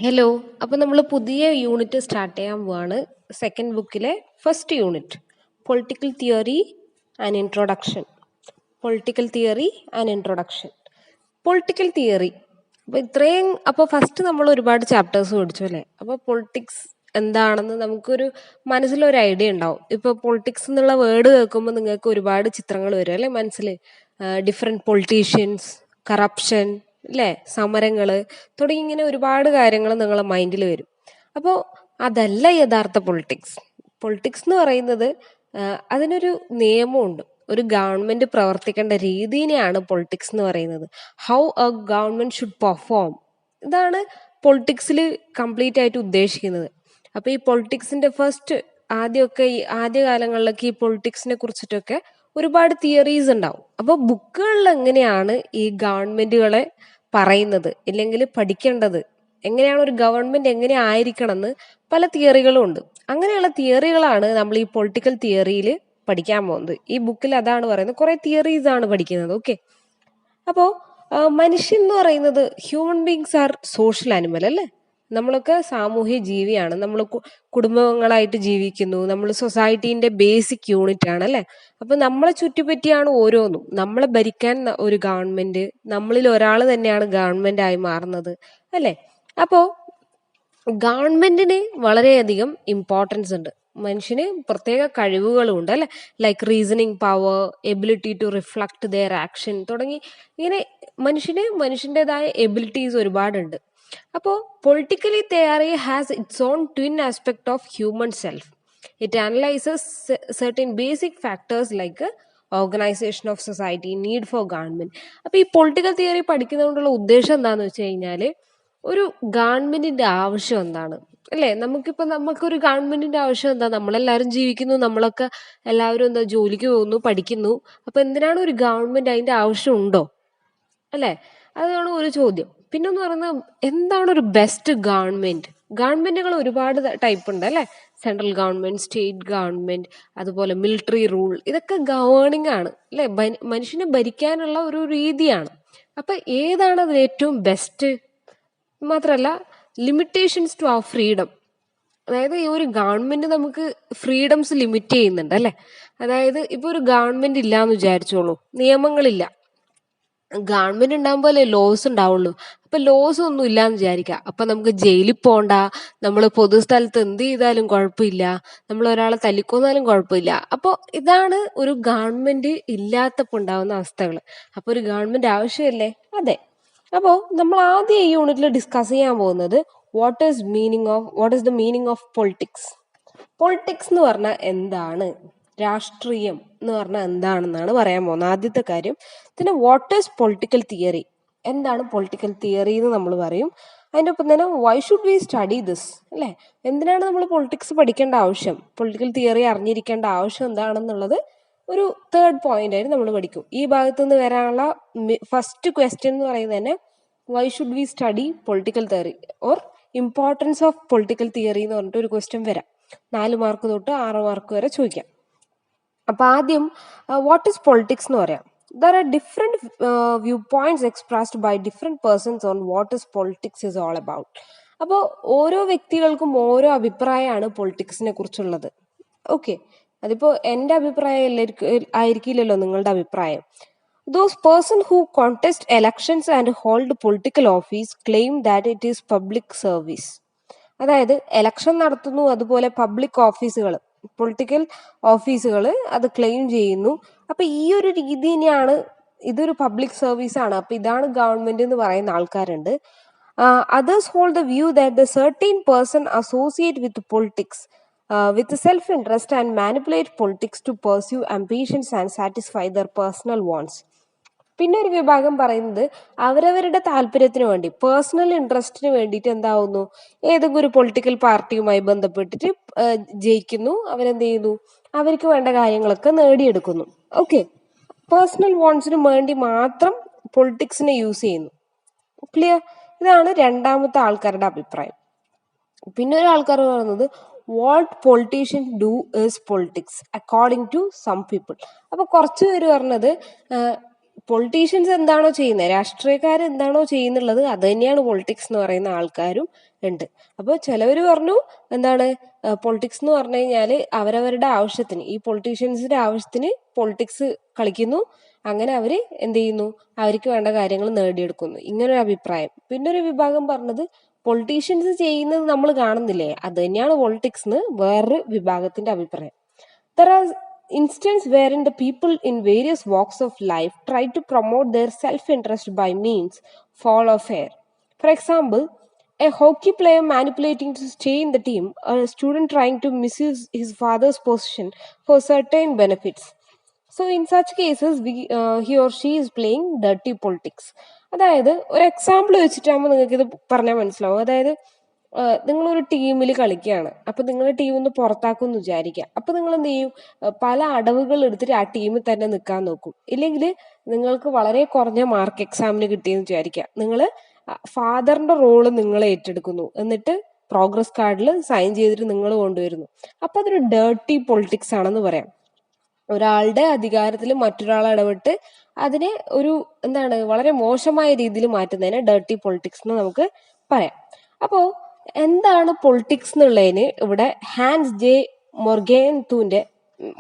Hello. അപ്പോൾ നമ്മൾ പുതിയ യൂണിറ്റ് സ്റ്റാർട്ട് ചെയ്യാൻ പോവാണ്. സെക്കൻഡ് ബുക്കിലെ first unit, political theory and introduction. Political theory and introduction. Political theory അപ്പോൾ ഫസ്റ്റ് നമ്മൾ ഒരുപാട് ചാപ്റ്റേഴ്സ് പഠിച്ചു അല്ലേ. അപ്പോൾ പൊളിറ്റിക്സ് എന്താണെന്ന് നമുക്കൊരു മനസ്സിലൊരു ഐഡിയ ഉണ്ടാവും. ഇപ്പോൾ പൊളിറ്റിക്സ് എന്നുള്ള വേർഡ് കേൾക്കുമ്പോൾ നിങ്ങൾക്ക് ഒരുപാട് ചിത്രങ്ങൾ വരും അല്ലേ മനസ്സിൽ. ഡിഫറെൻറ്റ് പൊളിറ്റീഷ്യൻസ്, കറപ്ഷൻ അല്ലേ, സമരങ്ങൾ തുടങ്ങി ഇങ്ങനെ ഒരുപാട് കാര്യങ്ങൾ നിങ്ങളെ മൈൻഡിൽ വരും. അപ്പോൾ അതല്ല യഥാർത്ഥ പൊളിറ്റിക്സ്. പൊളിറ്റിക്സ് എന്ന് പറയുന്നത് അതിനൊരു നിയമമുണ്ട്. ഒരു ഗവൺമെന്റ് പ്രവർത്തിക്കേണ്ട രീതിനെയാണ് പൊളിറ്റിക്സ് എന്ന് പറയുന്നത്. How A government should perform, ഇതാണ് പൊളിറ്റിക്സിൽ കംപ്ലീറ്റ് ആയിട്ട് ഉദ്ദേശിക്കുന്നത്. അപ്പൊ ഈ പൊളിറ്റിക്സിന്റെ ഈ ആദ്യകാലങ്ങളിലൊക്കെ ഈ പൊളിറ്റിക്സിനെ കുറിച്ചിട്ടൊക്കെ ഒരുപാട് തിയറീസ് ഉണ്ടാവും. അപ്പൊ ബുക്കുകളിൽ എങ്ങനെയാണ് ഈ ഗവൺമെന്റുകളെ പറയുന്നത്, ഇല്ലെങ്കിൽ പഠിക്കേണ്ടത് എങ്ങനെയാണ്, ഒരു ഗവൺമെന്റ് എങ്ങനെ ആയിരിക്കണം എന്ന് പല തിയറികളും ഉണ്ട്. അങ്ങനെയുള്ള തിയറികളാണ് നമ്മൾ ഈ പൊളിറ്റിക്കൽ തിയറിയിൽ പഠിക്കാൻ പോകുന്നത്. ഈ ബുക്കിൽ അതാണ് പറയുന്നത്, കുറെ തിയറീസ് ആണ് പഠിക്കുന്നത്. ഓക്കെ. അപ്പോൾ മനുഷ്യൻ എന്ന് പറയുന്നത് human beings are social animal അല്ലേ. നമ്മളൊക്കെ സാമൂഹ്യ ജീവിയാണ്. നമ്മൾ കുടുംബങ്ങളായിട്ട് ജീവിക്കുന്നു. നമ്മൾ സൊസൈറ്റീന്റെ ബേസിക് യൂണിറ്റ് ആണ് അല്ലേ. അപ്പൊ നമ്മളെ ചുറ്റിപ്പറ്റിയാണ് ഓരോന്നും. നമ്മളെ ഭരിക്കാൻ ഒരു ഗവൺമെന്റ്, നമ്മളിൽ ഒരാൾ തന്നെയാണ് ഗവൺമെന്റ് ആയി മാറുന്നത് അല്ലേ. അപ്പോ ഗവൺമെന്റിന് വളരെയധികം ഇമ്പോർട്ടൻസ് ഉണ്ട്. മനുഷ്യന് പ്രത്യേക കഴിവുകളും ഉണ്ട് അല്ലെ. Like reasoning power, ability to reflect their action തുടങ്ങി ഇങ്ങനെ മനുഷ്യൻ്റെതായ എബിലിറ്റീസ് ഒരുപാടുണ്ട്. അപ്പോൾ politically theory has its own twin aspect of human self. It analyses certain basic factors like organisation of society, need for government. അപ്പൊ ഈ political theory പഠിക്കുന്നതുകൊണ്ടുള്ള ഉദ്ദേശം എന്താന്ന് വെച്ച് കഴിഞ്ഞാല്, ഒരു ഗവൺമെന്റിന്റെ ആവശ്യം എന്താണ് അല്ലേ. നമുക്കൊരു ഗവൺമെന്റിന്റെ ആവശ്യം എന്താ? നമ്മളെല്ലാവരും ജീവിക്കുന്നു, നമ്മളൊക്കെ എല്ലാവരും ജോലിക്ക് പോകുന്നു, പഠിക്കുന്നു. അപ്പൊ എന്തിനാണ് ഒരു ഗവൺമെന്റ്? അതിന്റെ ആവശ്യം ഉണ്ടോ അല്ലേ? അതാണ് ഒരു ചോദ്യം. പിന്നെന്ന് പറയുന്നത്, എന്താണ് ഒരു ബെസ്റ്റ് ഗവൺമെന്റ്? ഗവൺമെന്റുകൾ ഒരുപാട് ടൈപ്പ് ഉണ്ട് അല്ലെ. സെൻട്രൽ ഗവൺമെന്റ്, സ്റ്റേറ്റ് ഗവൺമെന്റ്, അതുപോലെ മിലിറ്ററി റൂൾ, ഇതൊക്കെ ഗവേണിംഗ് ആണ് അല്ലെ. മനുഷ്യനെ ഭരിക്കാനുള്ള ഒരു രീതിയാണ്. അപ്പൊ ഏതാണ് അതിൽ ഏറ്റവും ബെസ്റ്റ്? മാത്രല്ല, ലിമിറ്റേഷൻസ് ടു അവർ ഫ്രീഡം. അതായത് ഈ ഒരു ഗവൺമെന്റ് നമുക്ക് ഫ്രീഡംസ് ലിമിറ്റ് ചെയ്യുന്നുണ്ട് അല്ലെ. അതായത് ഇപ്പൊ ഒരു ഗവൺമെന്റ് ഇല്ലാന്ന് വിചാരിച്ചോളൂ, നിയമങ്ങളില്ല. ഗവൺമെന്റ് ഉണ്ടാകുമ്പോൾ അല്ലേ ലോസ് ഉണ്ടാവുള്ളൂ. അപ്പൊ ലോസ് ഒന്നും ഇല്ലാന്ന് വിചാരിക്കുക. അപ്പൊ നമുക്ക് ജയിലിൽ പോണ്ട, നമ്മൾ പൊതുസ്ഥലത്ത് എന്ത് ചെയ്താലും കുഴപ്പമില്ല, നമ്മൾ ഒരാളെ തല്ലിക്കൊന്നാലും കുഴപ്പമില്ല. അപ്പോൾ ഇതാണ് ഒരു ഗവൺമെന്റ് ഇല്ലാത്തപ്പോൾ ഉണ്ടാവുന്ന അവസ്ഥകൾ. അപ്പൊ ഒരു ഗവൺമെന്റ് ആവശ്യമല്ലേ? അതെ. അപ്പോൾ നമ്മൾ ആദ്യം ഈ യൂണിറ്റിൽ ഡിസ്കസ് ചെയ്യാൻ പോകുന്നത് what is the meaning of politics. Politics എന്ന് പറഞ്ഞാൽ എന്താണ്, രാഷ്ട്രീയം എന്ന് പറഞ്ഞാൽ എന്താണെന്നാണ് പറയാൻ പോകുന്നത്. ആദ്യത്തെ കാര്യം. പിന്നെ വാട്ട് ഈസ് പൊളിറ്റിക്കൽ തിയറി, എന്താണ് പൊളിറ്റിക്കൽ തിയറി എന്ന് നമ്മൾ പറയും. അതിൻ്റെ ഒപ്പം തന്നെ why should we study this അല്ലേ. എന്തിനാണ് നമ്മൾ പൊളിറ്റിക്സ് പഠിക്കേണ്ട ആവശ്യം, പൊളിറ്റിക്കൽ തിയറി അറിഞ്ഞിരിക്കേണ്ട ആവശ്യം എന്താണെന്നുള്ളത് ഒരു തേർഡ് പോയിന്റ് ആയിട്ട് നമ്മൾ പഠിക്കും. ഈ ഭാഗത്തു നിന്ന് വരാനുള്ള ഫസ്റ്റ് ക്വസ്റ്റ്യൻ എന്ന് പറയുന്നത് തന്നെ why should we study political theory or importance of political theory എന്ന് പറഞ്ഞിട്ട് ഒരു ക്വസ്റ്റ്യൻ വരാം. 4 മാർക്ക് തൊട്ട് 6 മാർക്ക് വരെ ചോദിക്കാം. അപ്പൊ ആദ്യം വാട്ട് ഈസ് പൊളിറ്റിക്സ് എന്ന് പറയാം. There are different view points expressed by different persons on what is politics is all about. അപ്പോൾ ഓരോ വ്യക്തികൾക്കും ഓരോ അഭിപ്രായമാണ് പൊളിറ്റിക്സിനെ കുറിച്ചുള്ളത്. ഓക്കെ. അതിപ്പോ എൻ്റെ അഭിപ്രായം ആയിരിക്കില്ലല്ലോ നിങ്ങളുടെ അഭിപ്രായം. Those persons who contest elections and hold political office claim that it is public service. അതായത് എലക്ഷൻ നടത്തുന്നു, അതുപോലെ പബ്ലിക് ഓഫീസുകൾ, പൊളിറ്റിക്കൽ ഓഫീസുകൾ അത് ക്ലെയിം ചെയ്യുന്നു. അപ്പൊ ഈ ഒരു രീതി തന്നെയാണ്, ഇതൊരു പബ്ലിക് സർവീസ് ആണ്, അപ്പൊ ഇതാണ് ഗവൺമെന്റ് എന്ന് പറയുന്ന ആൾക്കാരുണ്ട്. Others hold the view that the certain person associate with politics with self-interest and manipulate politics to pursue ambitions and satisfy their personal wants. പിന്നെ ഒരു വിഭാഗം പറയുന്നത് അവരവരുടെ താല്പര്യത്തിന് വേണ്ടി, പേഴ്സണൽ ഇൻട്രസ്റ്റിന് വേണ്ടിയിട്ട് എന്താവുന്നു, ഏതെങ്കിലും ഒരു പൊളിറ്റിക്കൽ പാർട്ടിയുമായി ബന്ധപ്പെട്ടിട്ട് ജയിക്കുന്നു, അവരെന്ത് ചെയ്യുന്നു, അവർക്ക് വേണ്ട കാര്യങ്ങളൊക്കെ നേടിയെടുക്കുന്നു. ഓക്കെ. പേഴ്സണൽ വാണ്ട്സിന് വേണ്ടി മാത്രം പൊളിറ്റിക്സിനെ യൂസ് ചെയ്യുന്നു. ക്ലിയർ? ഇതാണ് രണ്ടാമത്തെ ആൾക്കാരുടെ അഭിപ്രായം. പിന്നെ ഒരു ആൾക്കാർ പറയുന്നത് what politician do is politics according to some people. അപ്പൊ കുറച്ച് പേര് പറഞ്ഞത് പൊളിറ്റീഷ്യൻസ് എന്താണോ ചെയ്യുന്നത്, രാഷ്ട്രീയക്കാർ എന്താണോ ചെയ്യുന്നുള്ളത് അത് തന്നെയാണ് പൊളിറ്റിക്സ് എന്ന് പറയുന്ന ആൾക്കാരും ഉണ്ട്. അപ്പോൾ ചിലവർ പറഞ്ഞു എന്താണ് പൊളിറ്റിക്സ് എന്ന് പറഞ്ഞു കഴിഞ്ഞാൽ അവരവരുടെ ആവശ്യത്തിന്, ഈ പൊളിറ്റീഷ്യൻസിന്റെ ആവശ്യത്തിന് പൊളിറ്റിക്സ് കളിക്കുന്നു, അങ്ങനെ അവര് എന്ത് ചെയ്യുന്നു, അവർക്ക് വേണ്ട കാര്യങ്ങൾ നേടിയെടുക്കുന്നു, ഇങ്ങനൊരു അഭിപ്രായം. പിന്നെ ഒരു വിഭാഗം പറഞ്ഞത് പൊളിറ്റീഷ്യൻസ് ചെയ്യുന്നത് നമ്മൾ കാണുന്നില്ലേ, അത് തന്നെയാണ് പൊളിറ്റിക്സ് എന്ന് വേറൊരു വിഭാഗത്തിന്റെ അഭിപ്രായം. There are instances wherein the people in various walks of life try to promote their self-interest by means fall or fair. For example, a hockey player manipulating to stay in the team, or a student trying to misuse his father's position for certain benefits. So in such cases, he or she is playing dirty politics. അതായത് ഒരു example വെച്ചിട്ടാകുമ്പോൾ നിങ്ങൾക്ക് ഇത് പറഞ്ഞാൽ മനസ്സിലാവും. അതായത് നിങ്ങളൊരു ടീമിൽ കളിക്കുകയാണ്, അപ്പൊ നിങ്ങളുടെ ടീമിൽ നിന്ന് പുറത്താക്കും എന്ന് വിചാരിക്കുക. അപ്പൊ നിങ്ങൾ എന്ത് ചെയ്യും, പല അടവുകൾ എടുത്തിട്ട് ആ ടീമിൽ തന്നെ നിൽക്കാൻ നോക്കും. ഇല്ലെങ്കിൽ നിങ്ങൾക്ക് വളരെ കുറഞ്ഞ മാർക്ക് എക്സാമിന് കിട്ടിയെന്ന് വിചാരിക്കുക, നിങ്ങൾ ഫാദറിന്റെ റോള് നിങ്ങൾ ഏറ്റെടുക്കുന്നു, എന്നിട്ട് പ്രോഗ്രസ് കാർഡിൽ സൈൻ ചെയ്തിട്ട് നിങ്ങൾ കൊണ്ടുവരുന്നു. അപ്പൊ അതൊരു ഡേർട്ടി പൊളിറ്റിക്സ് ആണെന്ന് പറയാം. ഒരാളുടെ അധികാരത്തിൽ മറ്റൊരാൾ ഇടപെട്ട് അതിനെ ഒരു എന്താണ് വളരെ മോശമായ രീതിയിൽ മാറ്റുന്നതിനെ ഡേർട്ടി പൊളിറ്റിക്സ് എന്ന് നമുക്ക് പറയാം. അപ്പോ എന്താണ് പൊളിറ്റിക്സ് എന്നുള്ളതിന് ഇവിടെ ഹാൻസ് ജെ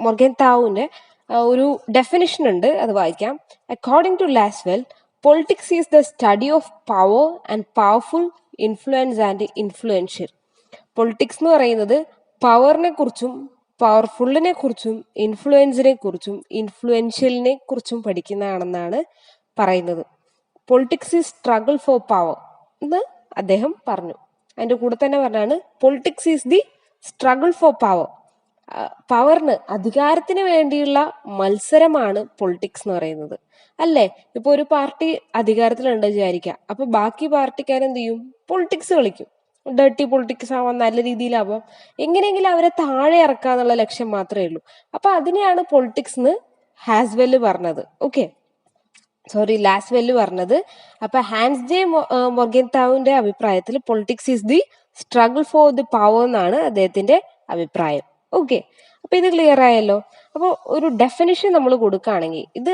മൊർഗൻതാവുവിന്റെ ഒരു ഡെഫിനിഷൻ ഉണ്ട്, അത് വായിക്കാം. According to Lasswell, politics is the study of power and powerful, influence and influential. Politics എന്ന് പറയുന്നത് പവറിനെ കുറിച്ചും പവർഫുള്ളിനെ കുറിച്ചും ഇൻഫ്ലുവൻസിനെ കുറിച്ചും ഇൻഫ്ലുവൻഷ്യലിനെ കുറിച്ചും പഠിക്കുന്നതാണെന്നാണ് പറയുന്നത്. Politics is struggle for power എന്ന് അദ്ദേഹം പറഞ്ഞു. അതിന്റെ കൂടെ തന്നെ പറഞ്ഞാണ് politics is the struggle for power. പവറിന്, അധികാരത്തിന് വേണ്ടിയുള്ള മത്സരമാണ് പൊളിറ്റിക്സ് എന്ന് പറയുന്നത്, അല്ലേ? ഇപ്പൊ ഒരു പാർട്ടി അധികാരത്തിലുണ്ട് വിചാരിക്കുക, അപ്പൊ ബാക്കി പാർട്ടിക്കാരെന്ത് ചെയ്യും, പൊളിറ്റിക്സ് കളിക്കും. ഡേർട്ടി പൊളിറ്റിക്സ് ആവാൻ, നല്ല രീതിയിലാവാം, എങ്ങനെയെങ്കിലും അവരെ താഴെ ഇറക്കാന്നുള്ള ലക്ഷ്യം മാത്രമേ ഉള്ളൂ. അപ്പൊ അതിനെയാണ് പൊളിറ്റിക്സ് എന്ന് ലാസ്വെല്ല് പറഞ്ഞത്. അപ്പൊ ഹാൻസ് ജെ മൊർഗൻതാവിന്റെ അഭിപ്രായത്തിൽ politics is the struggle for the power എന്നാണ് അദ്ദേഹത്തിന്റെ അഭിപ്രായം. ഓക്കെ, അപ്പൊ ഇത് ക്ലിയർ ആയല്ലോ. അപ്പോൾ ഒരു ഡെഫിനിഷൻ നമ്മൾ കൊടുക്കുകയാണെങ്കിൽ, ഇത്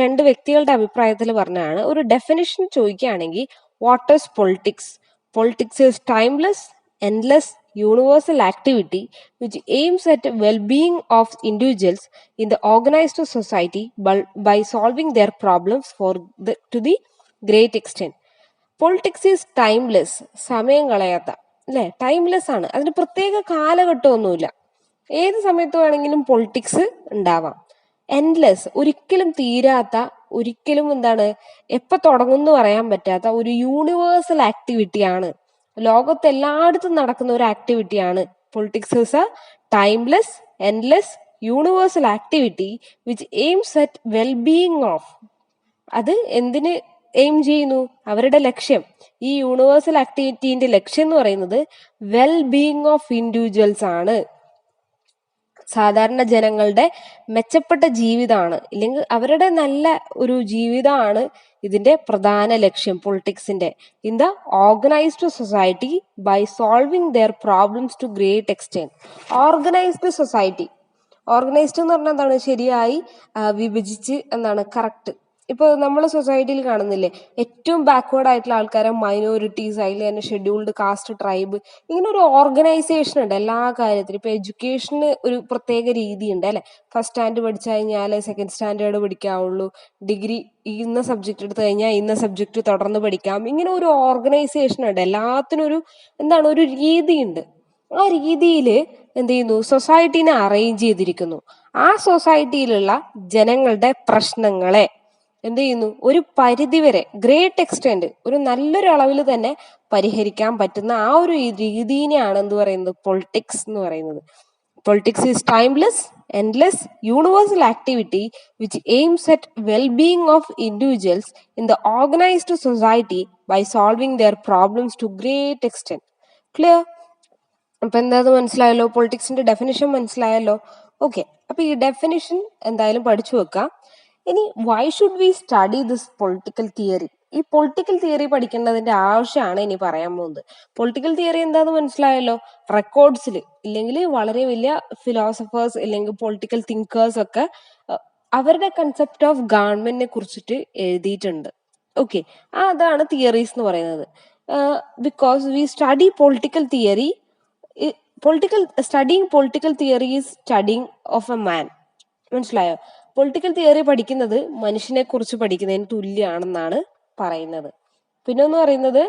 രണ്ട് വ്യക്തികളുടെ അഭിപ്രായത്തിൽ പറഞ്ഞാണ്. ഒരു ഡെഫിനിഷൻ ചോദിക്കുകയാണെങ്കിൽ, what is politics? Politics is timeless, endless, universal activity which aims at well-being of individuals in the organized society by solving their problems to the great extent. Politics is timeless, സമയം കളയാത്ത, അല്ലേ? Timeless ആണ്, അതിന് പ്രത്യേക കാലഘട്ടമൊന്നുമില്ല, ഏത് സമയത്ത് വേണമെങ്കിലും politics ഉണ്ടാവാം. Endless, ഒരിക്കലും തീരാത്ത, ഒരിക്കലും എപ്പോൾ തുടങ്ങും എന്ന് പറയാൻ പറ്റാത്ത ഒരു യൂണിവേഴ്സൽ ആക്ടിവിറ്റിയാണ്, ലോകത്ത് എല്ലായിടത്തും നടക്കുന്ന ഒരു ആക്ടിവിറ്റിയാണ്. Politics is a timeless, endless, universal activity which aims at wellbeing of. അത് എന്തിന് എയിം ചെയ്യുന്നു? അവരുടെ ലക്ഷ്യം, ഈ യൂണിവേഴ്സൽ ആക്ടിവിറ്റീന്റെ ലക്ഷ്യം എന്ന് പറയുന്നത് വെൽബീയിങ് ഓഫ് ഇൻഡിവിജ്വൽസ് ആണ്. സാധാരണ ജനങ്ങളുടെ മെച്ചപ്പെട്ട ജീവിതമാണ്, ഇല്ലെങ്കിൽ അവരുടെ നല്ല ഒരു ജീവിതമാണ് ഇതിന്റെ പ്രധാന ലക്ഷ്യം പൊളിറ്റിക്സിന്റെ. In the organised society by solving their problems to great extent. Organised society, organised എന്ന് പറഞ്ഞാൽ എന്താണ്? ശരിയായി വിഭജിച്ച് കറക്റ്റ്. ഇപ്പോൾ നമ്മൾ സൊസൈറ്റിയിൽ കാണുന്നില്ലേ, ഏറ്റവും ബാക്ക്വേർഡ് ആയിട്ടുള്ള ആൾക്കാരെ മൈനോറിറ്റീസ്, അതിൽ തന്നെ ഷെഡ്യൂൾഡ് കാസ്റ്റ്, ട്രൈബ്, ഇങ്ങനെ ഒരു ഓർഗനൈസേഷൻ ഉണ്ട് എല്ലാ കാര്യത്തിലും. ഇപ്പൊ എഡ്യൂക്കേഷന് ഒരു പ്രത്യേക രീതി ഉണ്ട്, അല്ലെ? ഫസ്റ്റ് സ്റ്റാൻഡ് പഠിച്ചു കഴിഞ്ഞാൽ സെക്കൻഡ് സ്റ്റാൻഡേർഡ് പഠിക്കാവുള്ളൂ, ഡിഗ്രി ഇന്ന സബ്ജക്ട് എടുത്തു കഴിഞ്ഞാൽ ഇന്ന സബ്ജക്ട് തുടർന്ന് പഠിക്കാം. ഇങ്ങനെ ഒരു ഓർഗനൈസേഷൻ ഉണ്ട്, എല്ലാത്തിനും ഒരു ഒരു രീതിയുണ്ട്. ആ രീതിയിൽ എന്ത് ചെയ്യുന്നു, സൊസൈറ്റീനെ അറേഞ്ച് ചെയ്തിരിക്കുന്നു. ആ സൊസൈറ്റിയിലുള്ള ജനങ്ങളുടെ പ്രശ്നങ്ങളെ എന്ത് ചെയ്യുന്നു, ഒരു പരിധിവരെ, ഗ്രേറ്റ് എക്സ്റ്റെന്റ്, ഒരു നല്ലൊരു അളവിൽ തന്നെ പരിഹരിക്കാൻ പറ്റുന്ന ആ ഒരു രീതിനെയാണ് എന്ത് പറയുന്നത്, പൊളിറ്റിക്സ് എന്ന് പറയുന്നത്. Politics is timeless, endless, universal activity which aims at well-being of individuals in the organized society by solving their problems to great extent. Clear? അപ്പൊ എന്താ മനസ്സിലായല്ലോ? പൊളിറ്റിക്സിന്റെ ഡെഫിനിഷൻ മനസ്സിലായല്ലോ? ഓക്കെ, അപ്പൊ ഈ ഡെഫിനിഷൻ എന്തായാലും പഠിച്ചു വെക്കാം. ഇനി why should we study this political theory? ഈ പൊളിറ്റിക്കൽ തിയറി പഠിക്കേണ്ടതിന്റെ ആവശ്യമാണ് ഇനി പറയാൻ പോകുന്നത്. പൊളിറ്റിക്കൽ തിയറി എന്താന്ന് മനസ്സിലായല്ലോ? റെക്കോർഡ്സിൽ, ഇല്ലെങ്കിൽ വളരെ വലിയ ഫിലോസഫേഴ്സ് അല്ലെങ്കിൽ പൊളിറ്റിക്കൽ തിങ്കേഴ്സ് ഒക്കെ അവരുടെ കൺസെപ്റ്റ് ഓഫ് ഗവൺമെന്റിനെ കുറിച്ചിട്ട് എഴുതിയിട്ടുണ്ട്. ഓക്കെ, അതാണ് തിയറീസ് എന്ന് പറയുന്നത്. Because we study political theory, studying political theory is studying of a man. മനസ്സിലായോ? പൊളിറ്റിക്കൽ തിയറി പഠിക്കുന്നത് മനുഷ്യനെ കുറിച്ച് പഠിക്കുന്നതിന് തുല്യമാണെന്നാണ് പറയുന്നത്. പിന്നെ ഒന്ന് പറയുന്നത്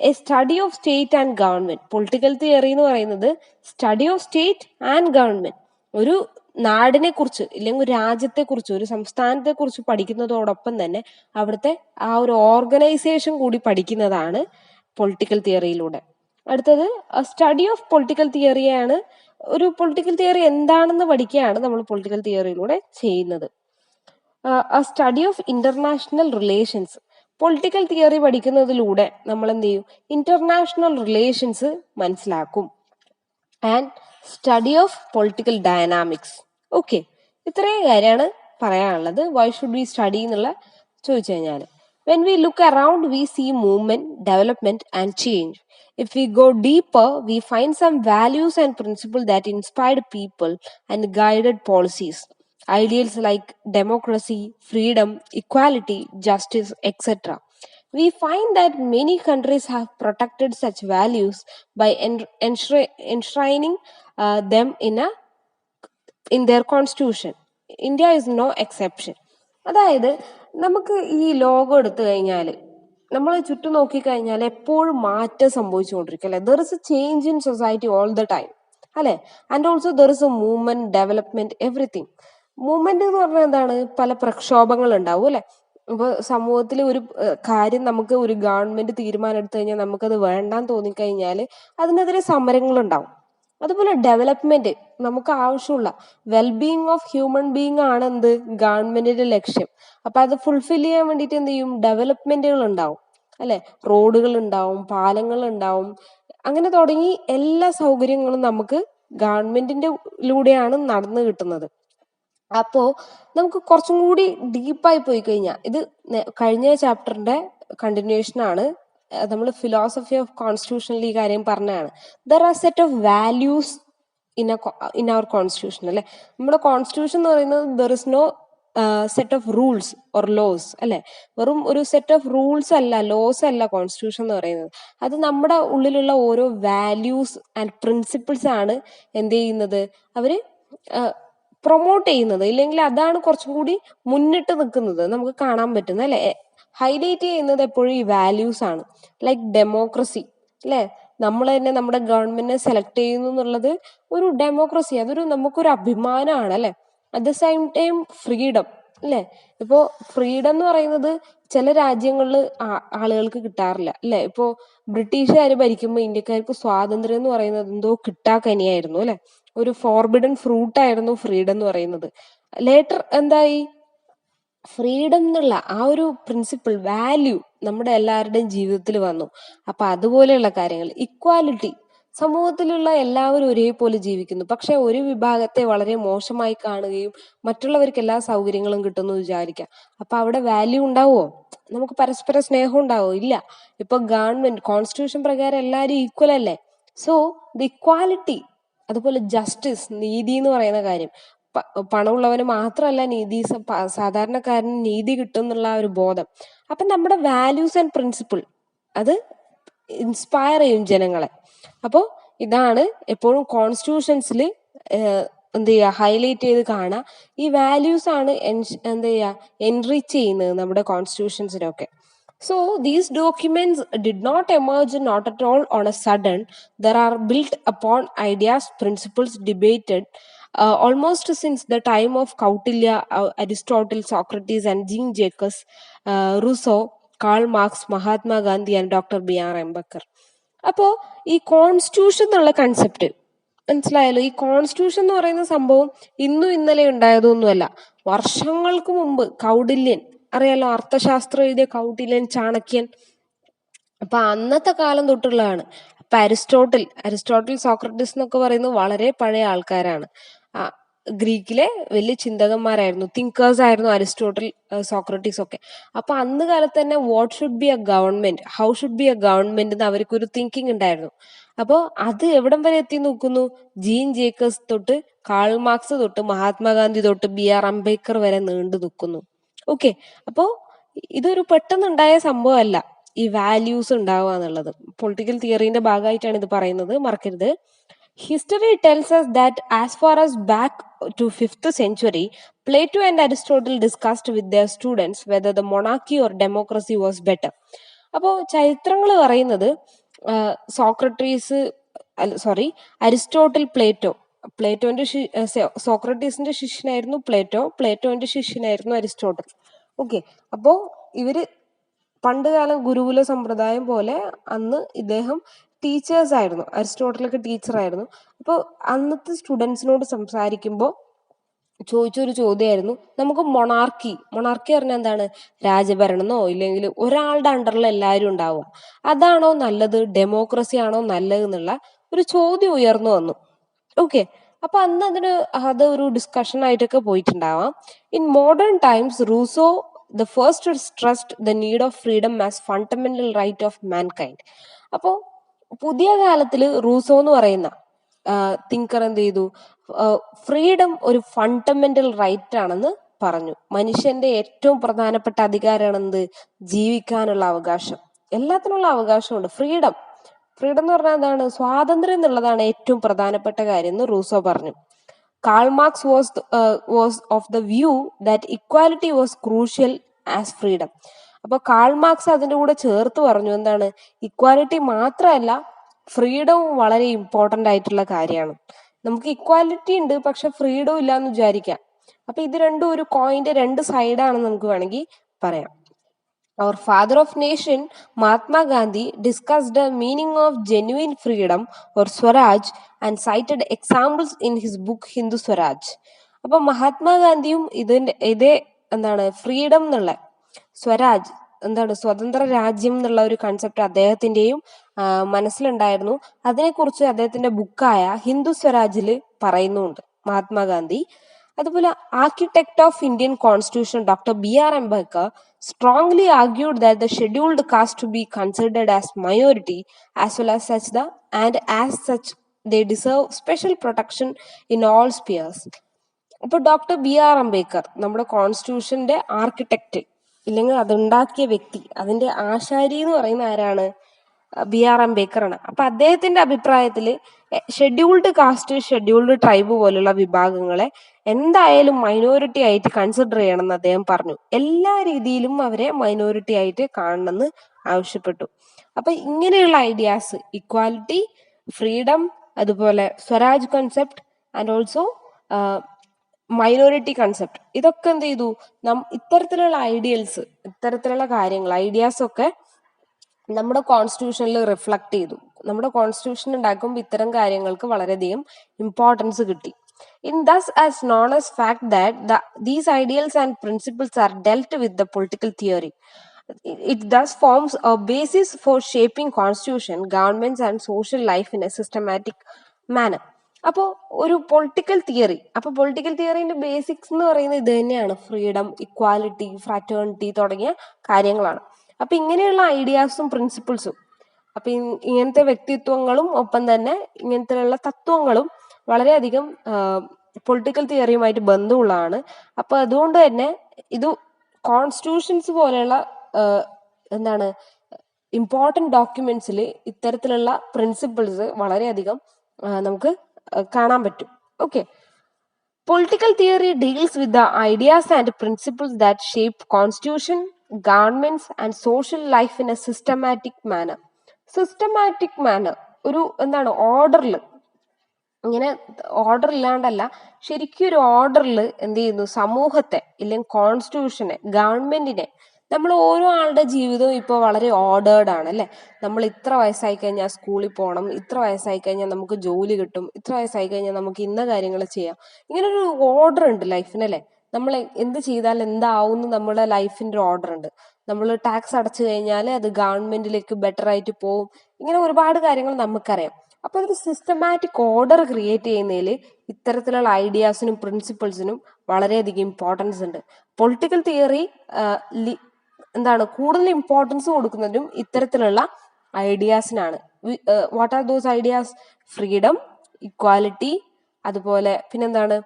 A study of state and government. Political theory എന്ന് പറയുന്നത് study of state and government. ഒരു നാടിനെ കുറിച്ച് ഇല്ലെങ്കിൽ ഒരു രാജ്യത്തെ കുറിച്ച്, ഒരു സംസ്ഥാനത്തെ കുറിച്ച് പഠിക്കുന്നതോടൊപ്പം തന്നെ അവിടുത്തെ ആ ഒരു ഓർഗനൈസേഷൻ കൂടി പഠിക്കുന്നതാണ് പൊളിറ്റിക്കൽ തിയറിയിലൂടെ. അടുത്തത് സ്റ്റഡി ഓഫ് പൊളിറ്റിക്കൽ തിയറിയാണ്. ഒരു പൊളിറ്റിക്കൽ തിയറി എന്താണെന്ന് പഠിക്കുകയാണ് നമ്മൾ പൊളിറ്റിക്കൽ തിയറിയിലൂടെ ചെയ്യുന്നത്. Study of international relations. Political theory പഠിക്കുന്നതിലൂടെ നമ്മൾ എന്ത് ചെയ്യും? ഇന്റർനാഷണൽ റിലേഷൻസ് മനസ്സിലാക്കും. And study of political dynamics. Okay, ഇത്രയും കാര്യമാണ് പറയാനുള്ളത്. വൈ ഷുഡ് വി സ്റ്റഡി എന്നുള്ള ചോദിച്ചു കഴിഞ്ഞാൽ, when we look around we see movement, development and change. If we go deeper we find some values and principles that inspired people and guided policies. Ideals like democracy, freedom, equality, justice, etc. We find that many countries have protected such values by enshrining them in their constitution. India is no exception. അതായത് നമുക്ക് ഈ ലോകം എടുത്തു കഴിഞ്ഞാൽ, നമ്മൾ ചുറ്റും നോക്കിക്കഴിഞ്ഞാൽ എപ്പോഴും മാറ്റം സംഭവിച്ചുകൊണ്ടിരിക്കും അല്ലെ. There is a change in society all the time അല്ലെ. And also there is a movement, development, everything. Movement എന്ന് പറഞ്ഞാൽ എന്താണ്? പല പ്രക്ഷോഭങ്ങൾ ഉണ്ടാവും അല്ലെ. ഇപ്പൊ സമൂഹത്തിൽ ഒരു കാര്യം നമുക്ക് ഒരു ഗവൺമെന്റ് തീരുമാനം എടുത്തു കഴിഞ്ഞാൽ നമുക്കത് വേണ്ടാന്ന് തോന്നിക്കഴിഞ്ഞാൽ അതിനെതിരെ സമരങ്ങൾ ഉണ്ടാവും. അതുപോലെ ഡെവലപ്മെന്റ്, നമുക്ക് ആവശ്യമുള്ള വെൽബീയിങ് ഓഫ് ഹ്യൂമൻ ബീയിങ് ആണ് എന്ത്? ഗവൺമെന്റിന്റെ ലക്ഷ്യം. അപ്പൊ അത് ഫുൾഫിൽ ചെയ്യാൻ വേണ്ടിയിട്ട് എന്ത് ചെയ്യും? ഡെവലപ്മെന്റുകൾ ഉണ്ടാവും അല്ലെ. റോഡുകൾ ഉണ്ടാവും, പാലങ്ങൾ ഉണ്ടാവും, അങ്ങനെ തുടങ്ങി എല്ലാ സൗകര്യങ്ങളും നമുക്ക് ഗവൺമെന്റിന്റെ ലൂടെയാണ് നടന്നു കിട്ടുന്നത്. അപ്പോ നമുക്ക് കുറച്ചും കൂടി ഡീപ്പായി പോയി കഴിഞ്ഞാൽ, ഇത് കഴിഞ്ഞ ചാപ്റ്ററിന്റെ കണ്ടിന്യൂഷൻ ആണ്. നമ്മൾ ഫിലോസഫി ഓഫ് കോൺസ്റ്റിറ്റ്യൂഷനിൽ ഈ കാര്യം പറഞ്ഞതാണ്. There are set of values in our constitution അല്ലെ. നമ്മുടെ കോൺസ്റ്റിറ്റ്യൂഷൻ എന്ന് പറയുന്നത് there is no set of rules or laws അല്ലെ. വെറും ഒരു സെറ്റ് ഓഫ് റൂൾസ് അല്ല, ലോസ് അല്ല കോൺസ്റ്റിറ്റ്യൂഷൻ എന്ന് പറയുന്നത്. അത് നമ്മുടെ ഉള്ളിലുള്ള ഓരോ വാല്യൂസ് ആൻഡ് പ്രിൻസിപ്പിൾസ് ആണ് എന്ത് ചെയ്യുന്നത്? അവര് പ്രൊമോട്ട് ചെയ്യുന്നത്. ഇല്ലെങ്കിൽ അതാണ് കുറച്ചും കൂടി മുന്നിട്ട് നിൽക്കുന്നത് നമുക്ക് കാണാൻ പറ്റുന്നത് അല്ലെ. ഹൈലൈറ്റ് ചെയ്യുന്നത് എപ്പോഴും ഈ വാല്യൂസ് ആണ്. ലൈക്ക് ഡെമോക്രസി അല്ലെ. നമ്മൾ തന്നെ നമ്മുടെ ഗവൺമെന്റിനെ സെലക്ട് ചെയ്യുന്നു എന്നുള്ളത് ഒരു ഡെമോക്രസി, അതൊരു നമുക്കൊരു അഭിമാനമാണ് അല്ലെ. At the same time freedom അല്ലെ. ഇപ്പോ ഫ്രീഡം എന്ന് പറയുന്നത് ചില രാജ്യങ്ങളിൽ ആളുകൾക്ക് കിട്ടാറില്ല അല്ലെ. ഇപ്പോ ബ്രിട്ടീഷുകാർ ഭരിക്കുമ്പോൾ ഇന്ത്യക്കാർക്ക് സ്വാതന്ത്ര്യം എന്ന് പറയുന്നത് എന്തോ കിട്ടാക്കനിയായിരുന്നു അല്ലെ. ഒരു ഫോർബിഡൻ ഫ്രൂട്ട് ആയിരുന്നു ഫ്രീഡം എന്ന് പറയുന്നത്. ലേറ്റർ എന്തായി? ഫ്രീഡം എന്നുള്ള ആ ഒരു പ്രിൻസിപ്പിൾ, വാല്യൂ നമ്മുടെ എല്ലാവരുടെയും ജീവിതത്തിൽ വന്നു. അപ്പൊ അതുപോലെയുള്ള കാര്യങ്ങൾ, ഇക്വാലിറ്റി, സമൂഹത്തിലുള്ള എല്ലാവരും ഒരേപോലെ ജീവിക്കുന്നു. പക്ഷെ ഒരു വിഭാഗത്തെ വളരെ മോശമായി കാണുകയും മറ്റുള്ളവർക്ക് എല്ലാ സൗകര്യങ്ങളും കിട്ടുന്നു വിചാരിക്കാം. അപ്പൊ അവിടെ വാല്യൂ ഉണ്ടാവുമോ? നമുക്ക് പരസ്പര സ്നേഹം ഉണ്ടാവോ? ഇല്ല. ഇപ്പൊ ഗവൺമെന്റ് കോൺസ്റ്റിറ്റ്യൂഷൻ പ്രകാരം എല്ലാവരും ഈക്വൽ അല്ലേ. സോ ദി ഇക്വാലിറ്റി, അതുപോലെ ജസ്റ്റിസ്, നീതി എന്ന് പറയുന്ന കാര്യം, പണമുള്ളവന് മാത്രമല്ല നീതി, സാധാരണക്കാരന് നീതി കിട്ടും എന്നുള്ള ഒരു ബോധം. അപ്പൊ നമ്മുടെ വാല്യൂസ് ആൻഡ് പ്രിൻസിപ്പിൾ അത് ഇൻസ്പയർ ചെയ്യും ജനങ്ങളെ. അപ്പോൾ ഇതാണ് എപ്പോഴും കോൺസ്റ്റിറ്റ്യൂഷൻസിൽ എന്ത് ചെയ്യുക? ഹൈലൈറ്റ് ചെയ്ത് കാണുക. ഈ വാല്യൂസ് ആണ് എന്ത് ചെയ്യുക? എൻറിച്ച് ചെയ്യുന്നത് നമ്മുടെ കോൺസ്റ്റിറ്റ്യൂഷൻസിനൊക്കെ. So these documents did not emerge not at all on a sudden. They are built upon ideas, principles debated almost since the time of Kautilya, Aristotle, Socrates and Jean-Jacques Rousseau, Karl Marx, Mahatma Gandhi and Dr. B.R. Ambedkar. അപ്പോൾ ഈ constitution എന്നുള്ള concept മനസ്സിലായല്ലോ. ഈ constitution എന്ന് പറയുന്ന സംഭവം ഇന്നും ഇന്നലെ ഉണ്ടായതൊന്നുമല്ല. വർഷങ്ങൾക്ക് മുമ്പ് കൗടില്യൻ, അറിയാലോ, അർത്ഥശാസ്ത്രം എഴുതിയ കൗടില്യൻ, ചാണക്യൻ, അപ്പൊ അന്നത്തെ കാലം തൊട്ടുള്ളതാണ്. അപ്പൊ അരിസ്റ്റോട്ടിൽ, സോക്രട്ടീസ് എന്നൊക്കെ പറയുന്നത് വളരെ പഴയ ആൾക്കാരാണ്. ഗ്രീക്കിലെ വലിയ ചിന്തകന്മാരായിരുന്നു, തിങ്കേഴ്സ് ആയിരുന്നു അരിസ്റ്റോട്ടിൽ, സോക്രട്ടീസ് ഒക്കെ. അപ്പൊ അന്ന് കാലത്ത് തന്നെ what should be A government, how should be A government എന്ന് അവർക്ക് ഒരു തിങ്കിങ് ഉണ്ടായിരുന്നു. അപ്പോൾ അത് എവിടം വരെ എത്തി നോക്കുന്നു? ജീൻ ജേക്കബ്സ് തൊട്ട് കാൾ മാർക്സ് തൊട്ട് മഹാത്മാഗാന്ധി തൊട്ട് BR അംബേദ്കർ വരെ നീണ്ടു നിൽക്കുന്നു. ഓക്കെ, അപ്പോ ഇതൊരു പെട്ടെന്നുണ്ടായ സംഭവമല്ല ഈ വാല്യൂസ് ഉണ്ടാവുക എന്നുള്ളത്. പൊളിറ്റിക്കൽ തിയറിന്റെ ഭാഗമായിട്ടാണ് ഇത് പറയുന്നത്, മറക്കരുത്. History tells us that as far as back to 5th century, Plato and Aristotle discussed with their students whether the monarchy or democracy was better. അപ്പോൾ ചരിത്രങ്ങൾ പറയുന്നത് സോക്രട്ടീസ് അരിസ്റ്റോട്ടിൽ, പ്ലേറ്റോന്റെ സോക്രട്ടീസിന്റെ ശിഷ്യനായിരുന്നു പ്ലേറ്റോന്റെ ശിഷ്യനായിരുന്നു അരിസ്റ്റോട്ടിൽ. ഓക്കെ, അപ്പോ ഇവര് പണ്ടുകാലം ഗുരുകുല സമ്പ്രദായം പോലെ അന്ന് ഇദ്ദേഹം ടീച്ചേഴ്സ് ആയിരുന്നു, അരിസ്റ്റോട്ടിലൊക്കെ ടീച്ചറായിരുന്നു. അപ്പോൾ അന്നത്തെ സ്റ്റുഡൻസിനോട് സംസാരിക്കുമ്പോൾ ചോദിച്ചൊരു ചോദ്യമായിരുന്നു, നമുക്ക് മൊണാർക്കി പറഞ്ഞാൽ എന്താണ്? രാജഭരണമെന്നോ ഇല്ലെങ്കിൽ ഒരാളുടെ അണ്ടറിൽ എല്ലാവരും ഉണ്ടാവുക, അതാണോ നല്ലത്, ഡെമോക്രസി ആണോ നല്ലത് എന്നുള്ള ഒരു ചോദ്യം ഉയർന്നു വന്നു. ഓക്കെ, അപ്പൊ അന്ന് അത് ഒരു ഡിസ്കഷൻ ആയിട്ടൊക്കെ പോയിട്ടുണ്ടാവാം. In modern times Rousseau the first stressed the need of freedom as fundamental right of mankind. അപ്പോൾ പുതിയ കാലത്തിൽ റൂസോ എന്ന് പറയുന്ന തിങ്കർ എന്ത് ചെയ്തു? ഫ്രീഡം ഒരു ഫണ്ടമെന്റൽ റൈറ്റ് ആണെന്ന് പറഞ്ഞു. മനുഷ്യന്റെ ഏറ്റവും പ്രധാനപ്പെട്ട അധികാരമാണെന്ത്? ജീവിക്കാനുള്ള അവകാശം, എല്ലാത്തിനുള്ള അവകാശമുണ്ട്. ഫ്രീഡം എന്ന് പറഞ്ഞാൽ എന്താണ്? സ്വാതന്ത്ര്യം എന്നുള്ളതാണ് ഏറ്റവും പ്രധാനപ്പെട്ട കാര്യം എന്ന് റൂസോ പറഞ്ഞു. Karl Marx was of the view that equality was crucial as freedom. അപ്പോൾ കാൾ മാർക്സ് അതിന്റെ കൂടെ ചേർത്ത് പറഞ്ഞു എന്താണ്? ഇക്വാലിറ്റി മാത്രമല്ല, ഫ്രീഡവും വളരെ ഇമ്പോർട്ടന്റ് ആയിട്ടുള്ള കാര്യമാണ്. നമുക്ക് ഇക്വാലിറ്റി ഉണ്ട്, പക്ഷെ ഫ്രീഡം ഇല്ല എന്ന് വിചാരിക്കാം. അപ്പൊ ഇത് രണ്ടും ഒരു കോയിന്റെ രണ്ട് സൈഡാണെന്ന് നമുക്ക് വേണമെങ്കിൽ പറയാം. Our father of nation, Mahatma Gandhi, discussed the meaning of genuine freedom or Swaraj and cited examples in his book Hindu Swaraj. അപ്പൊ മഹാത്മാഗാന്ധിയും ഇതേ എന്താണ് ഫ്രീഡം എന്നുള്ള, സ്വരാജ് എന്താണ് സ്വതന്ത്ര രാജ്യം എന്നുള്ള ഒരു കൺസെപ്റ്റ് അദ്ദേഹത്തിന്റെയും മനസ്സിലുണ്ടായിരുന്നു. അതിനെക്കുറിച്ച് അദ്ദേഹത്തിന്റെ ബുക്കായ ഹിന്ദു സ്വരാജിൽ പറയുന്നുണ്ട് മഹാത്മാഗാന്ധി. അതുപോലെ architect of Indian constitution doctor BR Ambedkar strongly argued that the scheduled caste to be considered as minority as well as such they deserve special protection in all spheres. അപ്പോൾ ഡോക്ടർ BR അംബേദ്കർ നമ്മുടെ കോൺസ്റ്റിറ്റ്യൂഷന്റെ architect ഇല്ലെങ്കിൽ അതുണ്ടാക്കിയ വ്യക്തി, അതിന്റെ ആശാരി എന്ന് പറയുന്ന ആരാണ്? BR Ambedkar ആണ്. അപ്പൊ അദ്ദേഹത്തിന്റെ അഭിപ്രായത്തില് ഷെഡ്യൂൾഡ് കാസ്റ്റ്, ഷെഡ്യൂൾഡ് ട്രൈബ് പോലുള്ള വിഭാഗങ്ങളെ എന്തായാലും മൈനോറിറ്റി ആയിട്ട് കൺസിഡർ ചെയ്യണമെന്ന് അദ്ദേഹം പറഞ്ഞു. എല്ലാ രീതിയിലും അവരെ മൈനോറിറ്റി ആയിട്ട് കാണണമെന്ന് ആവശ്യപ്പെട്ടു. അപ്പൊ ഇങ്ങനെയുള്ള ഐഡിയാസ്, ഇക്വാലിറ്റി, ഫ്രീഡം, അതുപോലെ Swaraj concept and also minority concept, ഇതൊക്കെ എന്ത് ചെയ്തു? ഇത്തരത്തിലുള്ള ഐഡിയൽസ്, ഇത്തരത്തിലുള്ള കാര്യങ്ങൾ, ഐഡിയാസ് ഒക്കെ നമ്മുടെ കോൺസ്റ്റിറ്റ്യൂഷനിൽ റിഫ്ലക്ട് ചെയ്തു. നമ്മുടെ കോൺസ്റ്റിറ്റ്യൂഷൻ ഉണ്ടാക്കുമ്പോൾ ഇത്തരം കാര്യങ്ങൾക്ക് വളരെയധികം ഇമ്പോർട്ടൻസ് കിട്ടി. In thus as known as fact that these ideals and principles are dealt with the political theory. It thus forms a basis for shaping constitution, governments and social life in a systematic manner. അപ്പോൾ ഒരു political തിയറിന്റെ basics എന്ന് പറയുന്നത് ഇത് തന്നെയാണ്. Freedom, equality, fraternity തുടങ്ങിയ കാര്യങ്ങളാണ്. അപ്പൊ ഇങ്ങനെയുള്ള ഐഡിയാസും പ്രിൻസിപ്പിൾസും, അപ്പൊ ഇങ്ങനത്തെ വ്യക്തിത്വങ്ങളും ഒപ്പം തന്നെ ഇങ്ങനത്തെയുള്ള തത്വങ്ങളും വളരെയധികം പൊളിറ്റിക്കൽ തിയറിയുമായിട്ട് ബന്ധമുള്ളതാണ്. അപ്പൊ അതുകൊണ്ട് തന്നെ ഇത് കോൺസ്റ്റിറ്റ്യൂഷൻസ് പോലെയുള്ള ഇമ്പോർട്ടന്റ് ഡോക്യുമെന്റ്സിൽ ഇത്തരത്തിലുള്ള പ്രിൻസിപ്പിൾസ് വളരെയധികം നമുക്ക് കാണാൻ പറ്റും. Okay, political theory deals with the ideas and principles that shape constitution, governments and social life in A systematic manor. ഒരു ഓർഡറിൽ, ഇങ്ങനെ ഓർഡർ ഇല്ലാണ്ടല്ല, ശരിക്കും ഒരു ഓർഡറിൽ എന്ത് ചെയ്യുന്നു? സമൂഹത്തെ ഇല്ലെങ്കിൽ കോൺസ്റ്റിറ്റ്യൂഷനെ, ഗവൺമെന്റിനെ, നമ്മൾ ഓരോ ആളുടെ ജീവിതവും ഇപ്പോൾ വളരെ ഓർഡേർഡ് ആണ് അല്ലെ. നമ്മൾ ഇത്ര വയസ്സായി കഴിഞ്ഞാൽ സ്കൂളിൽ പോകണം, ഇത്ര വയസ്സായി കഴിഞ്ഞാൽ നമുക്ക് ജോലി കിട്ടും, ഇത്ര വയസ്സായി കഴിഞ്ഞാൽ നമുക്ക് ഇന്ന കാര്യങ്ങൾ ചെയ്യാം. ഇങ്ങനെ ഒരു ഓർഡർ ഉണ്ട് ലൈഫിനല്ലേ. നമ്മൾ എന്ത് ചെയ്താൽ എന്താവും നമ്മുടെ ലൈഫിന്റെ ഓർഡർ ഉണ്ട്. നമ്മൾ ടാക്സ് അടച്ചു കഴിഞ്ഞാൽ അത് ഗവൺമെന്റിലേക്ക് ബെറ്റർ ആയിട്ട് പോവും. ഇങ്ങനെ ഒരുപാട് കാര്യങ്ങൾ നമുക്കറിയാം. അപ്പോൾ ഒരു സിസ്റ്റമാറ്റിക് ഓർഡർ ക്രിയേറ്റ് ചെയ്യുന്നതിൽ ഇത്തരത്തിലുള്ള ഐഡിയാസിനും പ്രിൻസിപ്പിൾസിനും വളരെയധികം ഇമ്പോർട്ടൻസ് ഉണ്ട്. പൊളിറ്റിക്കൽ തിയറി എന്താണ് കൂടുതൽ ഇമ്പോർട്ടൻസ് കൊടുക്കുന്നതും ഇത്തരത്തിലുള്ള ഐഡിയാസിനാണ്. What are those ideas? Freedom, equality, അതുപോലെ പിന്നെന്താണ്,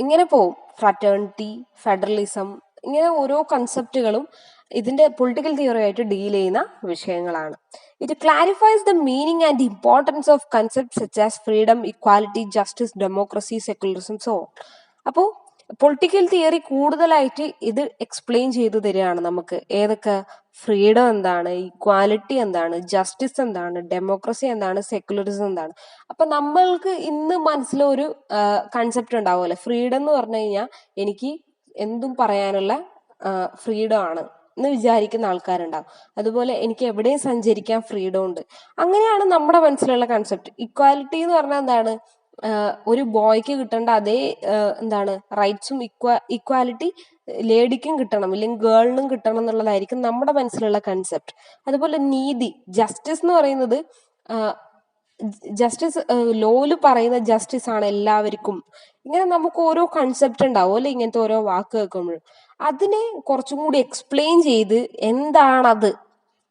ഇങ്ങനെ പോവും, ഫ്രറ്റേണിറ്റി, ഫെഡറലിസം, ഇങ്ങനെ ഓരോ കൺസെപ്റ്റുകളും ഇതിന്റെ പൊളിറ്റിക്കൽ തിയറിയായിട്ട് ഡീൽ ചെയ്യുന്ന വിഷയങ്ങളാണ്. It clarifies the meaning and importance of concept such as freedom, equality, justice, democracy, secularism, so on. അപ്പോൾ പൊളിറ്റിക്കൽ തിയറി കൂടുതലായിട്ട് ഇത് എക്സ്പ്ലെയിൻ ചെയ്തു തരികയാണ് നമുക്ക്. ഏതൊക്കെ? ഫ്രീഡം എന്താണ്, ഇക്വാലിറ്റി എന്താണ്, ജസ്റ്റിസ് എന്താണ്, ഡെമോക്രസി എന്താണ്, സെക്യുലറിസം എന്താണ്. അപ്പൊ നമ്മൾക്ക് ഇന്ന് മനസ്സിലൊരു കൺസെപ്റ്റ് ഉണ്ടാവുമല്ലോ, ഫ്രീഡം എന്ന് പറഞ്ഞു കഴിഞ്ഞാൽ എനിക്ക് എന്തും പറയാനുള്ള ഫ്രീഡം ആണ് എന്ന് വിചാരിക്കുന്ന ആൾക്കാരുണ്ടാവും. അതുപോലെ എനിക്ക് എവിടെയും സഞ്ചരിക്കാൻ ഫ്രീഡം ഉണ്ട്. അങ്ങനെയാണ് നമ്മുടെ മനസ്സിലുള്ള കൺസെപ്റ്റ്. ഇക്വാലിറ്റി എന്ന് പറഞ്ഞാൽ എന്താണ്? ഒരു ബോയ്ക്ക് കിട്ടേണ്ട അതേ എന്താണ് റൈറ്റ്സും ഇക്വാലിറ്റി ലേഡിക്കും കിട്ടണം, ഇല്ലെങ്കിൽ ഗേളിനും കിട്ടണം എന്നുള്ളതായിരിക്കും നമ്മുടെ മനസ്സിലുള്ള കൺസെപ്റ്റ്. അതുപോലെ നീതി, ജസ്റ്റിസ് എന്ന് പറയുന്നത് ജസ്റ്റിസ് ലോയിൽ പറയുന്ന ജസ്റ്റിസ് ആണ് എല്ലാവർക്കും. ഇങ്ങനെ നമുക്ക് ഓരോ കൺസെപ്റ്റ് ഉണ്ടാവും അല്ലെ, ഇങ്ങനത്തെ ഓരോ വാക്ക് കേൾക്കുമ്പോഴും അതിനെ കുറച്ചും കൂടി എക്സ്പ്ലെയിൻ ചെയ്ത് എന്താണത്,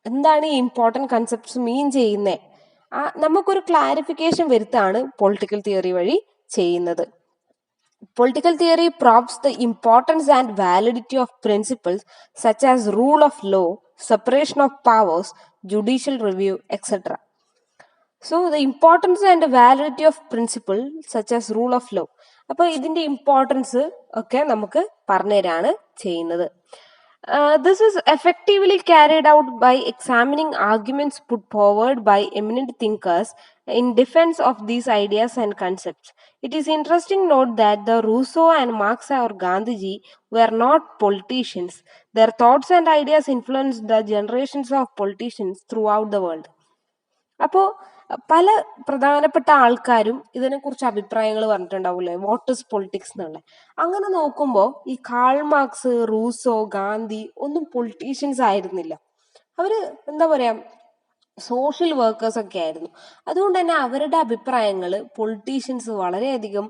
എന്താണ് ഈ ഇമ്പോർട്ടൻറ്റ് കൺസെപ്റ്റ്സ് മീൻ ചെയ്യുന്നത്, നമുക്കൊരു ക്ലാരിഫിക്കേഷൻ വരുത്താണ് പൊളിറ്റിക്കൽ തിയറി വഴി ചെയ്യുന്നത്. Political theory proves the importance and validity of principles such as rule of law, separation of powers, judicial review, etc. So the importance and validity of principle such as rule of law. അപ്പോൾ ഇതിന്റെ importance ഒക്കെ നമുക്ക് പറഞ്ഞു തരാണ് ചെയ്യുന്നത്. This is effectively carried out by examining arguments put forward by eminent thinkers in defense of these ideas and concepts. It is interesting to note that the Rousseau and Marx or Gandhiji were not politicians. Their thoughts and ideas influenced the generations of politicians throughout the world. അപ്പോൾ പല പ്രധാനപ്പെട്ട ആൾക്കാരും ഇതിനെക്കുറിച്ച് അഭിപ്രായങ്ങൾ പറഞ്ഞിട്ടുണ്ടാവൂലേ, what is politics എന്നുള്ളത്. അങ്ങനെ നോക്കുമ്പോൾ ഈ കാൾ മാർക്സ്, റൂസോ, ഗാന്ധി ഒന്നും പൊളിറ്റീഷ്യൻസ് ആയിരുന്നില്ല. അവര് എന്താ പറയാ, സോഷ്യൽ വർക്കേഴ്സ് ഒക്കെ ആയിരുന്നു. അതുകൊണ്ട് തന്നെ അവരുടെ അഭിപ്രായങ്ങൾ പൊളിറ്റീഷ്യൻസ് വളരെയധികം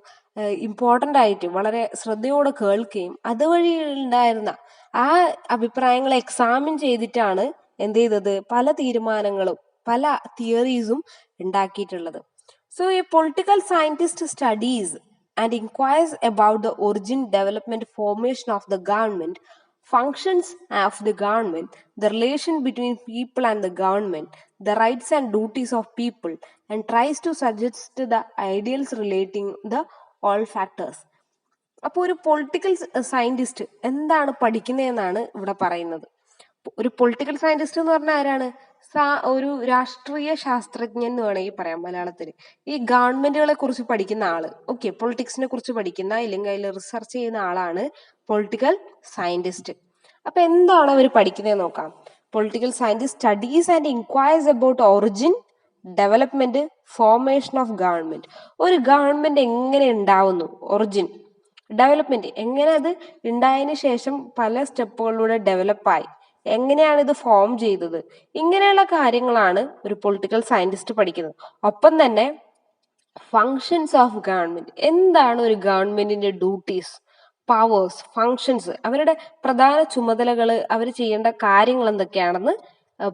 ഇമ്പോർട്ടൻ്റ് ആയിട്ട് വളരെ ശ്രദ്ധയോടെ കേൾക്കുകയും അതുവഴി ഉണ്ടായിരുന്ന ആ അഭിപ്രായങ്ങളെ എക്സാമിൻ ചെയ്തിട്ടാണ് എന്ത് ചെയ്തത്, പല തീരുമാനങ്ങളും പല തിയറീസും ഉണ്ടാക്കിയിട്ടുള്ളത്. So a political scientist studies and inquires about the origin, development, formation of the government, functions of the government, the relation between people and the government, the rights and duties of people, and tries to suggest the ideals relating the all factors. അപ്പോൾ ഒരു political scientist എന്താണ് പഠിക്കുന്നതെന്നാണ് ഇവിടെ പറയുന്നത്. ഒരു political scientist എന്ന് പറഞ്ഞാൽ ആരാണ്? ഒരു രാഷ്ട്രീയ ശാസ്ത്രജ്ഞൻ എന്ന് വേണമെങ്കിൽ പറയാം മലയാളത്തിൽ. ഈ ഗവൺമെന്റുകളെ കുറിച്ച് പഠിക്കുന്ന ആള്, ഓക്കെ, പൊളിറ്റിക്സിനെ കുറിച്ച് പഠിക്കുന്ന ഇല്ലെങ്കിൽ അതിൽ റിസർച്ച് ചെയ്യുന്ന ആളാണ് പൊളിറ്റിക്കൽ സയന്റിസ്റ്റ്. അപ്പൊ എന്താണ് അവർ പഠിക്കുന്നത് നോക്കാം. Political scientist studies and inquires about origin, development, formation of government. ഒരു ഗവൺമെന്റ് എങ്ങനെ ഉണ്ടാവുന്നു, ഒറിജിൻ, ഡെവലപ്മെന്റ് എങ്ങനെ അത് ഉണ്ടായതിനു ശേഷം പല സ്റ്റെപ്പുകളിലൂടെ ഡെവലപ്പായി, എങ്ങനെയാണ് ഇത് ഫോം ചെയ്തത്, ഇങ്ങനെയുള്ള കാര്യങ്ങളാണ് ഒരു പൊളിറ്റിക്കൽ സയന്റിസ്റ്റ് പഠിക്കുന്നത്. ഒപ്പം തന്നെ ഫങ്ഷൻസ് ഓഫ് ഗവൺമെന്റ്, എന്താണ് ഒരു ഗവൺമെന്റിന്റെ ഡ്യൂട്ടീസ്, പവേഴ്സ്, ഫങ്ഷൻസ്, അവരുടെ പ്രധാന ചുമതലകൾ, അവർ ചെയ്യേണ്ട കാര്യങ്ങൾ എന്തൊക്കെയാണെന്ന്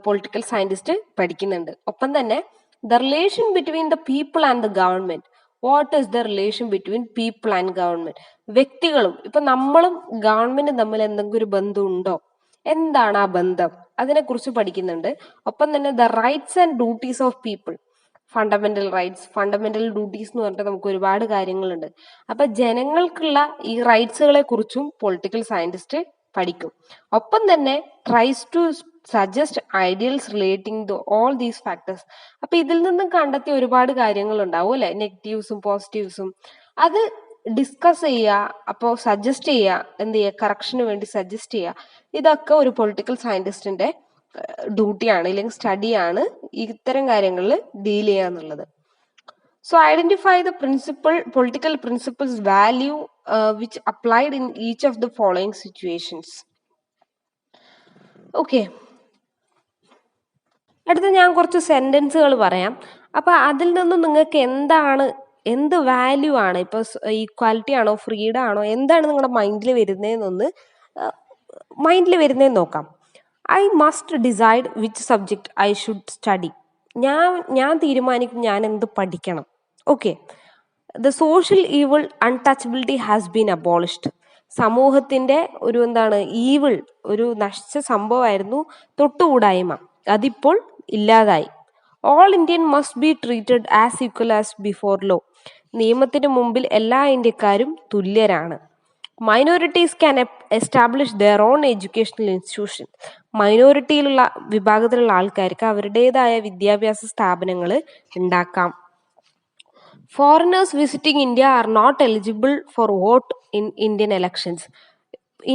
പൊളിറ്റിക്കൽ സയന്റിസ്റ്റ് പഠിക്കുന്നുണ്ട്. ഒപ്പം തന്നെ the relation between the people and the government. What is the relation between people and government? വ്യക്തികളും ഇപ്പൊ നമ്മളും ഗവൺമെന്റും തമ്മിൽ എന്തെങ്കിലും ഒരു ബന്ധം ഉണ്ടോ, എന്താണ് ആ ബന്ധം, അതിനെക്കുറിച്ച് പഠിക്കുന്നുണ്ട്. ഒപ്പം തന്നെ the rights and duties of people, fundamental rights, fundamental duties എന്ന് പറഞ്ഞിട്ട് നമുക്ക് ഒരുപാട് കാര്യങ്ങളുണ്ട്. അപ്പൊ ജനങ്ങൾക്കുള്ള ഈ റൈറ്റ്സുകളെ കുറിച്ചും പൊളിറ്റിക്കൽ സയന്റിസ്റ്റ് പഠിക്കും. ഒപ്പം തന്നെ tries to suggest ideals relating to all these factors. അപ്പൊ ഇതിൽ നിന്നും കണ്ടെത്തിയ ഒരുപാട് കാര്യങ്ങൾ ഉണ്ടാവും അല്ലെ, നെഗറ്റീവ്സും പോസിറ്റീവ്സും, അത് ഡിസ്കസ് ചെയ്യുക, അപ്പോൾ സജസ്റ്റ് ചെയ്യുക, എന്ത് ചെയ്യുക, കറക്ഷന് വേണ്ടി സജസ്റ്റ് ചെയ്യുക. ഇതൊക്കെ ഒരു പൊളിറ്റിക്കൽ സയന്റിസ്റ്റിന്റെ ഡ്യൂട്ടിയാണ്, ഇല്ലെങ്കിൽ സ്റ്റഡിയാണ് ഇത്തരം കാര്യങ്ങളിൽ ഡീൽ ചെയ്യുക എന്നുള്ളത്. So identify the political principles value which applied in each of the following situations. Okay, അടുത്ത ഞാൻ കുറച്ച് സെൻറ്റൻസുകൾ പറയാം. അപ്പോൾ അതിൽ നിന്ന് നിങ്ങൾക്ക് എന്ത് വാല്യൂ ആണ്, ഇപ്പോൾ ഈക്വാലിറ്റി ആണോ ഫ്രീഡം ആണോ എന്താണ് നിങ്ങളുടെ മൈൻഡിൽ വരുന്നതെന്ന് നോക്കാം. I must decide which subject I should study. ഞാൻ തീരുമാനിക്കും ഞാൻ എന്ത് പഠിക്കണം. Okay. The social evil untouchability has been abolished. സമൂഹത്തിന്റെ ഈവിൾ, ഒരു നശിച്ച സംഭവമായിരുന്നു തൊട്ടുകൂടായ്മ. അതിപ്പോൾ ഇല്ലാതായി. All Indian must be treated as equal as before law. നിയമത്തിന് മുമ്പിൽ എല്ലാ ഇന്ത്യക്കാരും തുല്യരാണ്. Minorities can establish their own educational institution. മൈനോറിറ്റിയിലുള്ള വിഭാഗത്തിലുള്ള ആൾക്കാർക്ക് അവരുടേതായ വിദ്യാഭ്യാസ സ്ഥാപനങ്ങൾ ഉണ്ടാക്കാം. Foreigners visiting India are not eligible for vote in Indian elections.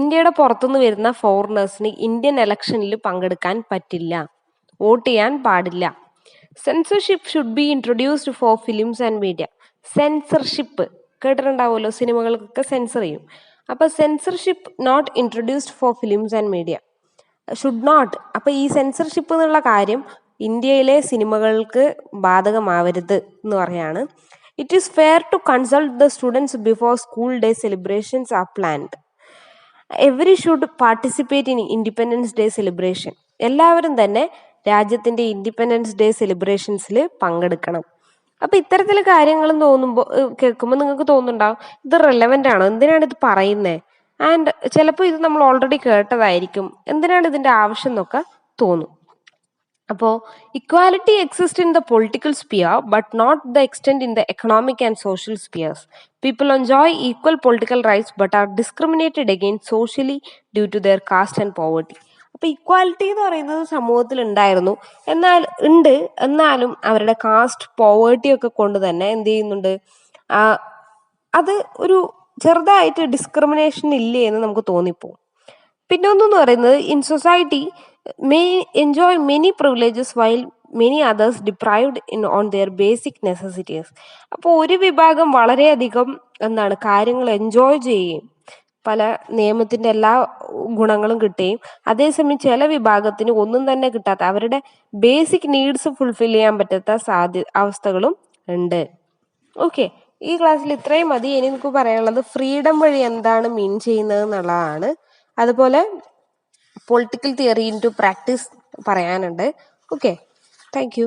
ഇന്ത്യയുടെ പുറത്തുനിന്ന് വരുന്ന ഫോറിനേഴ്സിന് ഇന്ത്യൻ എലക്ഷനിൽ പങ്കെടുക്കാൻ പറ്റില്ല, വോട്ട് ചെയ്യാൻ പാടില്ല. Censorship should be introduced for films and media. Censorship കേട്ടിട്ടുണ്ടാവുമല്ലോ, സിനിമകൾക്കൊക്കെ സെൻസർ ചെയ്യും. അപ്പോൾ censorship not introduced for films and media should not. അപ്പോൾ ഈ സെൻസർഷിപ്പ് എന്നുള്ള കാര്യം ഇന്ത്യയിലെ സിനിമകൾക്ക് ബാധകമാവരുത് എന്ന് പറയാണ്. It is fair to consult the students before school day celebrations are planned. Every should participate in Independence Day celebration. എല്ലാവരും തന്നെ രാജ്യത്തിന്റെ ഇൻഡിപെൻഡൻസ് ഡേ സെലിബ്രേഷൻസിൽ പങ്കെടുക്കണം. അപ്പൊ ഇത്തരത്തിൽ കാര്യങ്ങൾ കേൾക്കുമ്പോൾ നിങ്ങൾക്ക് തോന്നുന്നുണ്ടാവും ഇത് റെലവെന്റ് ആണോ, എന്തിനാണ് ഇത് പറയുന്നത്, ആൻഡ് ചിലപ്പോൾ ഇത് നമ്മൾ ഓൾറെഡി കേട്ടതായിരിക്കും, എന്തിനാണ് ഇതിന്റെ ആവശ്യം എന്നൊക്കെ തോന്നും. അപ്പോൾ equality exist in the political sphere but not the extend in the economic and social spheres. People enjoy equal political rights but are discriminated against socially due to their caste and poverty. അപ്പൊ equality എന്ന് പറയുന്നത് സമൂഹത്തിൽ ഉണ്ടായിരുന്നു, എന്നാലും അവരുടെ cast poverty ഒക്കെ കൊണ്ട് തന്നെ എന്ത് ചെയ്യുന്നുണ്ട്, അത് ഒരു ചെറുതായിട്ട് ഡിസ്ക്രിമിനേഷൻ ഇല്ലേ എന്ന് നമുക്ക് തോന്നിപ്പോകും. പിന്നെ ഒന്നെന്ന് പറയുന്നത് in society may enjoy many privileges while many others deprived on their basic necessities. അപ്പോൾ ഒരു വിഭാഗം വളരെയധികം കാര്യങ്ങൾ എൻജോയ് ചെയ്യുകയും പല നിയമത്തിന്റെ എല്ലാ ഗുണങ്ങളും കിട്ടുകയും അതേസമയം ചില വിഭാഗത്തിന് ഒന്നും തന്നെ കിട്ടാത്ത, അവരുടെ ബേസിക് നീഡ്സ് ഫുൾഫിൽ ചെയ്യാൻ പറ്റാത്ത അവസ്ഥകളും ഉണ്ട്. ഓക്കെ, ഈ ക്ലാസ്സിൽ ഇത്രയും മതി. ഇനി എനിക്ക് പറയാനുള്ളത് ഫ്രീഡം വഴി എന്താണ് മീൻ ചെയ്യുന്നത് എന്നുള്ളതാണ്. അതുപോലെ political theory into practice പറയാനുണ്ട്. Okay, thank U.